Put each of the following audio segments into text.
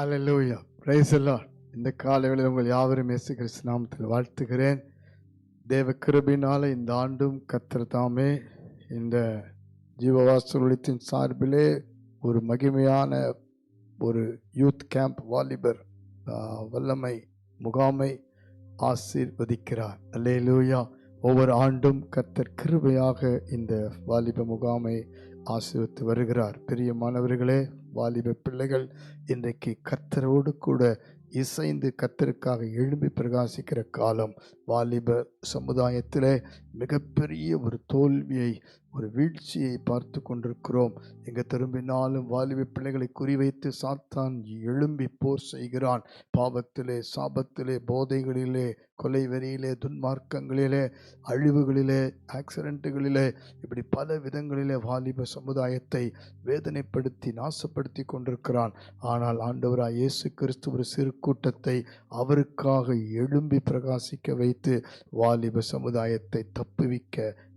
Hallelujah, praise the Lord. இந்த காலைவேளையில் உங்கள் யாவரும் இயேசு கிறிஸ்து நாமத்தில் வாழ்த்துகிறேன். தேவ கிருபையினாலே இந்த ஆண்டும் கர்த்தர் தாமே இந்த ஜீவவாசல் ஒளித்தின் சார்பிலே ஒரு மகிமையான ஒரு யூத் கேம்ப் வாலிபர் வல்லமை முகாமை ஆசீர்வதிக்கிறார். அல்லேலூயா. ஒவ்வொரு ஆண்டும் கர்த்தர் கிருபையாக இந்த வாலிப முகாமை ஆசீர்வதித்து வருகிறார். பிரியமானவர்களே, வாலிப பிள்ளைகள் இன்றைக்கு கர்த்தரோடு கூட இசைந்து கர்த்தருக்காக எழும்பி பிரகாசிக்கிற காலம். வாலிப சமுதாயத்திலே மிகப்பெரிய ஒரு தோல்வியை, ஒரு வீழ்ச்சியை பார்த்து கொண்டிருக்கிறோம். எங்கே திரும்பினாலும் வாலிப பிள்ளைகளை குறிவைத்து சாத்தான் எழும்பி போர் செய்கிறான். பாவத்திலே, சாபத்திலே, போதைகளிலே, கொலை வெறியிலே, துன்மார்க்கங்களிலே, அழிவுகளிலே, ஆக்சிடென்ட்டுகளிலே, இப்படி பல விதங்களிலே வாலிப சமுதாயத்தை வேதனைப்படுத்தி நாசப்படுத்தி கொண்டிருக்கிறான். ஆனால் ஆண்டவராய் இயேசு கிறிஸ்து ஒரு சிறு கூட்டத்தை அவருக்காக எழும்பி பிரகாசிக்க வைத்து வாலிப சமுதாயத்தை தப்புவிக்க,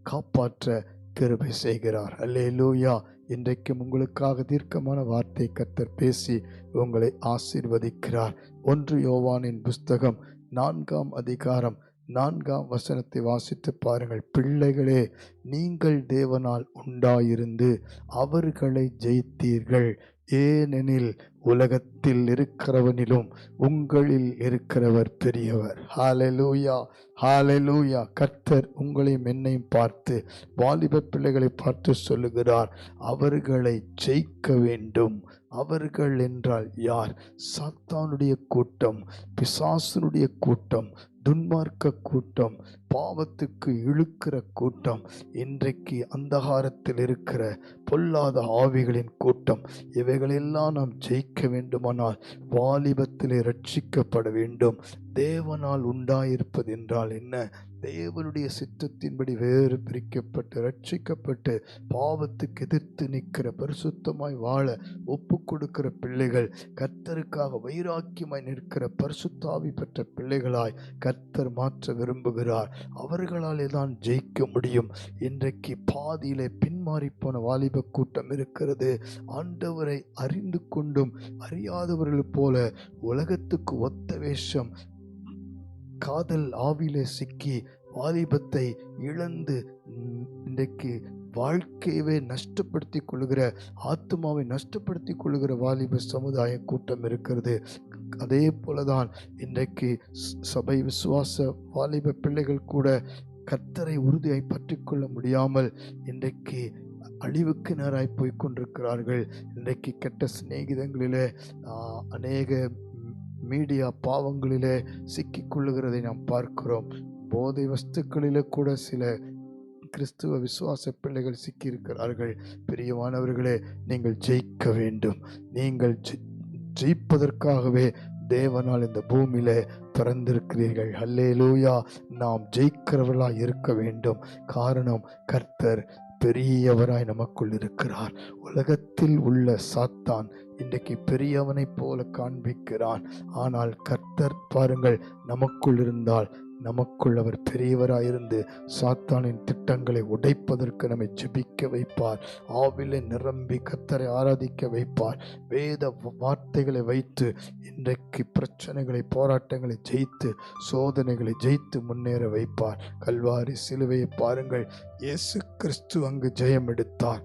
காப்பாற்ற கிருபை செய்கிறார். அல்லேலூயா. இன்றைக்கும் உங்களுக்காக தீர்க்கமான வார்த்தை கர்த்தர் பேசி உங்களை ஆசீர்வதிக்கிறார். 1 யோவானின் புஸ்தகம் 4ஆம் அதிகாரம் 4ஆம் வசனத்தை வாசித்து பாருங்கள். பிள்ளைகளே, நீங்கள் தேவனால் உண்டாயிருந்து அவர்களை ஜெயித்தீர்கள், ஏனெனில் உலகத்தில் இருக்கிறவனிலும் உங்களில் இருக்கிறவர் பெரியவர். ஹalleluya, ஹalleluya. கர்த்தர் உங்களையும் என்னையும் பார்த்து, வாலிப பிள்ளைகளை பார்த்து சொல்லுகிறார், அவர்களை ஜெயிக்க வேண்டும். அவர்கள் என்றால் யார்? சாத்தானுடைய கூட்டம், பிசாசனுடைய கூட்டம், துன்மார்க்க கூட்டம், பாவத்துக்கு இழுக்கிற கூட்டம், இன்றைக்கு அந்தகாரத்தில் இருக்கிற பொல்லாத ஆவிகளின் கூட்டம். இவைகளெல்லாம் நாம் ஜெயிக்க வேண்டுமானால் வாலிபத்திலே ரட்சிக்கப்பட வேண்டும். தேவனால் உண்டாயிருப்பது என்றால் என்ன? தேவனுடைய சித்தத்தின்படி வேறு பிரிக்கப்பட்டு ரட்சிக்கப்பட்டு பாவத்துக்கு எதிர்த்து நிற்கிற, பரிசுத்தமாய் வாழ ஒப்பு கொடுக்கிற பிள்ளைகள், கர்த்தருக்காக வைராக்கியமாய் நிற்கிற பரிசுத்தாவி பெற்ற பிள்ளைகளாய் கர்த்தர் மாற்ற விரும்புகிறார். அவர்களாலே தான் ஜெயிக்க முடியும். இன்றைக்கு பாதியிலே பின்மாறி போன வாலிப கூட்டம் இருக்கிறது. ஆண்டவரை அறிந்து கொண்டும் அறியாதவர்கள் போல உலகத்துக்கு ஒத்த வேஷம், காதல் ஆவிலே சிக்கி வாலிபத்தை இழந்து இன்றைக்கு வாழ்க்கையவே நஷ்டப்படுத்தி கொள்கிற, ஆத்மாவை நஷ்டப்படுத்தி கொள்கிற வாலிப சமுதாய கூட்டம் இருக்கிறது. அதே போலதான் இன்றைக்கு சபை விசுவாச வாலிப பிள்ளைகள் கூட கர்த்தரை உறுதியாய் பற்றி கொள்ள முடியாமல் இன்றைக்கு அழிவுக்கு நேராய் போய்கொண்டிருக்கிறார்கள். இன்றைக்கு கெட்ட சிநேகிதங்களிலே, அநேக மீடியா பாவங்களிலே சிக்கிக்கொள்ளுகிறதை நாம் பார்க்கிறோம். போதை வஸ்துக்களிலே கூட சில கிறிஸ்துவ விசுவாச பிள்ளைகள் சிக்கியிருக்கிறார்கள். பிரியமானவர்களே, நீங்கள் ஜெயிக்க வேண்டும். நீங்கள் ஜெயிப்பதற்காகவே தேவனால் இந்த பூமியில பிறந்திருக்கிறீர்கள். அல்லேலூயா. நாம் ஜெயிக்கிறவர்களாய் இருக்க வேண்டும். காரணம், கர்த்தர் பெரியவராய் நமக்குள் இருக்கிறார். உலகத்தில் உள்ள சாத்தான் இன்றைக்கு பெரியவனை போல காண்பிக்கிறான். ஆனால் கர்த்தர் பாருங்கள், நமக்குள் இருந்தால், நமக்குள் அவர் பெரியவராயிருந்து சாத்தானின் திட்டங்களை உடைப்பதற்கு நம்மை ஜெபிக்க வைப்பார். ஆவிலே நிரம்பி கர்த்தரை ஆராதிக்க வைப்பார். வேத வார்த்தைகளை வைத்து இன்றைக்கு பிரச்சனைகளை, போராட்டங்களை ஜெயித்து, சோதனைகளை ஜெயித்து முன்னேற வைப்பார். கல்வாரி சிலுவையை பாருங்கள். இயேசு கிறிஸ்து அங்கு ஜெயம் எடுத்தார்.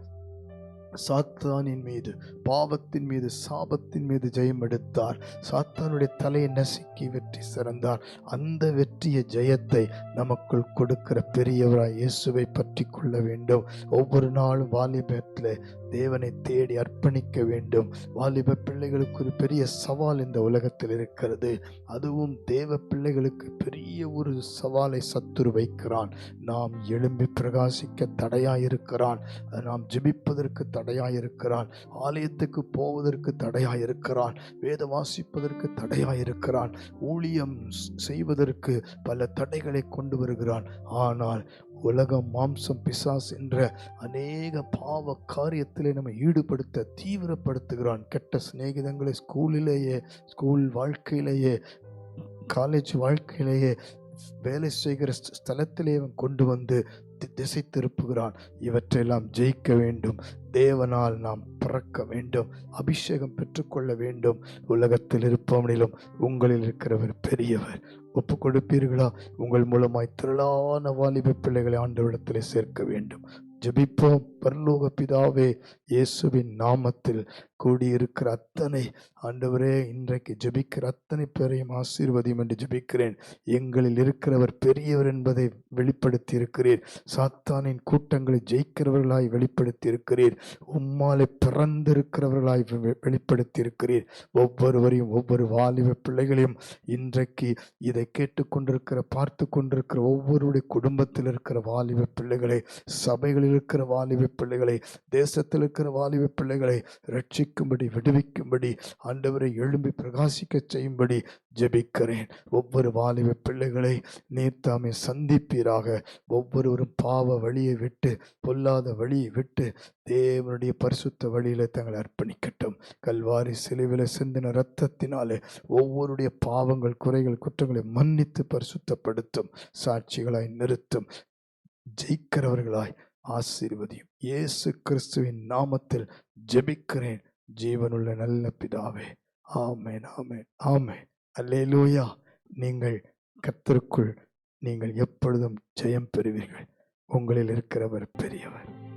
சாத்தானின் மீது, பாவத்தின் மீது, சாபத்தின் மீது ஜெயம் எடுத்தார். சாத்தானுடைய தலையை நசுக்கி வெற்றி சிறந்தார். அந்த வெற்றிய ஜெயத்தை நமக்குள் கொடுக்கிற பெரியவராய் இயேசுவை பற்றி கொள்ள வேண்டும். ஒவ்வொரு நாளும் வாலிபத்தில் தேவனை தேடி அர்ப்பணிக்க வேண்டும். வாலிப பிள்ளைகளுக்கு ஒரு பெரிய சவால் இந்த உலகத்தில் இருக்கிறது. அதுவும் தேவ பிள்ளைகளுக்கு பெரிய ஒரு சவாலை சத்துரு வைக்கிறான். நாம் எழும்பி பிரகாசிக்க தடையாயிருக்கிறான். நாம் ஜெபிப்பதற்கு தடையாயிருக்கிறான். ஆலயத்துக்கு போவதற்கு தடையாயிருக்கிறான். வேத வாசிப்பதற்கு தடையாயிருக்கிறான். ஊழியம் செய்வதற்கு பல தடைகளை கொண்டு வருகிறான். ஆனால் உலகம், மாம்சம், பிசாஸ் என்ற அநேக பாவ காரியத்திலே நம்ம ஈடுபடுத்த தீவிரப்படுத்துகிறான். கெட்ட சிநேகிதங்களை ஸ்கூல் வாழ்க்கையிலேயே, காலேஜ் வாழ்க்கையிலேயே வேலை செய்கிற ஸ்தலத்திலே அவன் கொண்டு வந்து திசை திருப்புகிறான். இவற்றையெல்லாம் ஜெயிக்க வேண்டும். தேவனால் நாம் பிறக்க வேண்டும். அபிஷேகம் பெற்றுக்கொள்ள வேண்டும். உலகத்தில் இருப்பவனிலும் உங்களில் இருக்கிறவர் பெரியவர். ஒப்பு கொடுப்பீர்களா? உங்கள் மூலமாய் திரளான வாலிப பிள்ளைகளை ஆண்டவரிடத்திலே சேர்க்க வேண்டும். ஜெபிப்போம். பரலோக பிதாவே, இயேசுவின் நாமத்தில் கூடியிருக்கிற அத்தனை ஆண்டவரே, இன்றைக்கு ஜெபிக்கிற அத்தனை பேரையும் ஆசீர்வதியும் என்று ஜெபிக்கிறேன். எங்களில் இருக்கிறவர் பெரியவர் என்பதை வெளிப்படுத்தி இருக்கிறீர். சாத்தானின் கூட்டங்களை ஜெயிக்கிறவர்களாய் வெளிப்படுத்தி இருக்கிறீர். உம்மாலே பிறந்திருக்கிறவர்களாய் வெளிப்படுத்தி இருக்கிறீர். ஒவ்வொருவரையும், ஒவ்வொரு வாலிப பிள்ளைகளையும், இன்றைக்கு இதை கேட்டுக்கொண்டிருக்கிற, பார்த்து கொண்டிருக்கிற ஒவ்வொருடைய குடும்பத்தில் இருக்கிற வாலிப பிள்ளைகளை, சபைகளில் இருக்கிற வாலிப பிள்ளைகளை, தேசத்தில் இருக்கிற வாலிப பிள்ளைகளை ரட்சிக்கும்படி, விடுவிக்கும்படி, ஆண்டவரை எழும்பி பிரகாசிக்க செய்யும்படி ஜெபிக்கிறேன். ஒவ்வொரு வாலிப பிள்ளைகளை நீர் தாமே சந்திப்பீராக. ஒவ்வொருவரும் பாவ வழியை விட்டு, பொல்லாத வழியை விட்டு தேவனுடைய பரிசுத்த வழியில தங்களை அர்ப்பணிக்கட்டும். கல்வாரி சிலுவில சிந்தின இரத்தத்தினாலே ஒவ்வொருடைய பாவங்கள், குறைகள், குற்றங்களை மன்னித்து பரிசுத்தப்படுத்தும். சாட்சிகளாய் நிறுத்தும். ஜெயிக்கிறவர்களாய் ஆசீர்வதியும். இயேசு கிறிஸ்துவின் நாமத்தில் ஜெபிக்கிறேன் ஜீவனுள்ள நல்ல பிதாவே. ஆமென், ஆமென், ஆமென். அல்லேலூயா. நீங்கள் கர்த்தருக்குள் நீங்கள் எப்பொழுதும் ஜெயம் பெறுவீர்கள். உங்களில் இருக்கிறவர் பெரியவர்.